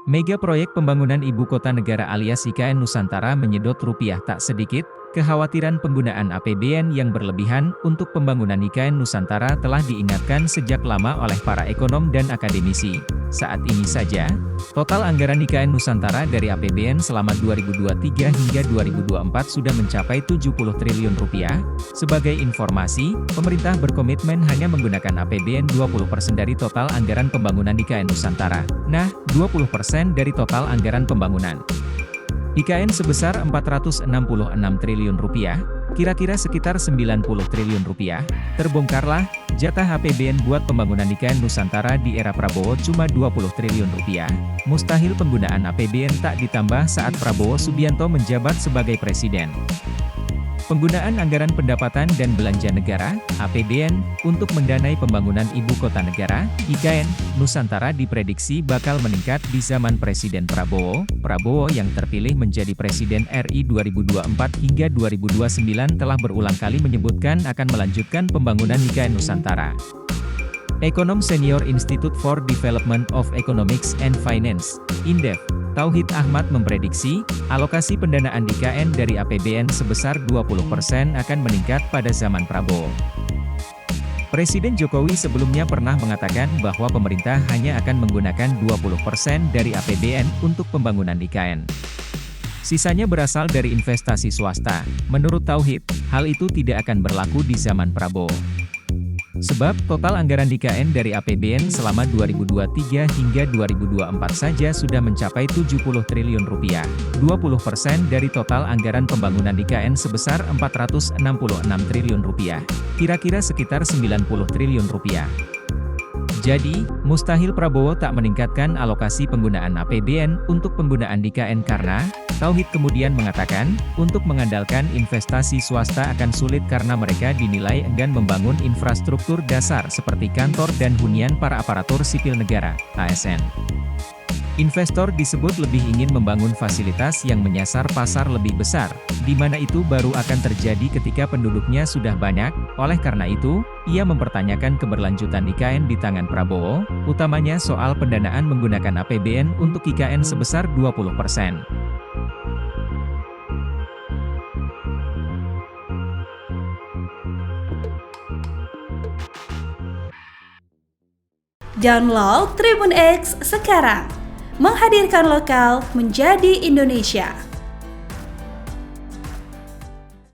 Mega proyek pembangunan ibu kota negara alias IKN Nusantara menyedot rupiah tak sedikit. Kekhawatiran penggunaan APBN yang berlebihan untuk pembangunan IKN Nusantara telah diingatkan sejak lama oleh para ekonom dan akademisi. Saat ini saja, total anggaran IKN Nusantara dari APBN selama 2023 hingga 2024 sudah mencapai 70 triliun rupiah. Sebagai informasi, pemerintah berkomitmen hanya menggunakan APBN 20% dari total anggaran pembangunan IKN Nusantara. Nah, 20% dari total anggaran pembangunan IKN sebesar 466 triliun rupiah, kira-kira sekitar 90 triliun rupiah, terbongkarlah, jatah APBN buat pembangunan IKN Nusantara di era Prabowo cuma 20 triliun rupiah. Mustahil penggunaan APBN tak ditambah saat Prabowo Subianto menjabat sebagai presiden. Penggunaan anggaran pendapatan dan belanja negara, APBN, untuk mendanai pembangunan ibu kota negara, IKN, Nusantara diprediksi bakal meningkat di zaman Presiden Prabowo. Prabowo yang terpilih menjadi Presiden RI 2024 hingga 2029 telah berulang kali menyebutkan akan melanjutkan pembangunan IKN Nusantara. Ekonom senior Institute for Development of Economics and Finance, INDEF, Tauhid Ahmad memprediksi, alokasi pendanaan IKN dari APBN sebesar 20% akan meningkat pada zaman Prabowo. Presiden Jokowi sebelumnya pernah mengatakan bahwa pemerintah hanya akan menggunakan 20% dari APBN untuk pembangunan IKN. Sisanya berasal dari investasi swasta. Menurut Tauhid, hal itu tidak akan berlaku di zaman Prabowo. Sebab, total anggaran IKN dari APBN selama 2023 hingga 2024 saja sudah mencapai 70 triliun rupiah. 20% dari total anggaran pembangunan IKN sebesar 466 triliun rupiah. Kira-kira sekitar 90 triliun rupiah. Jadi, mustahil Prabowo tak meningkatkan alokasi penggunaan APBN untuk penggunaan IKN karena, Tauhid kemudian mengatakan, untuk mengandalkan investasi swasta akan sulit karena mereka dinilai enggan membangun infrastruktur dasar seperti kantor dan hunian para aparatur sipil negara, ASN. Investor disebut lebih ingin membangun fasilitas yang menyasar pasar lebih besar, di mana itu baru akan terjadi ketika penduduknya sudah banyak. Oleh karena itu, ia mempertanyakan keberlanjutan IKN di tangan Prabowo, utamanya soal pendanaan menggunakan APBN untuk IKN sebesar 20%. Download Tribun X sekarang, menghadirkan lokal menjadi Indonesia.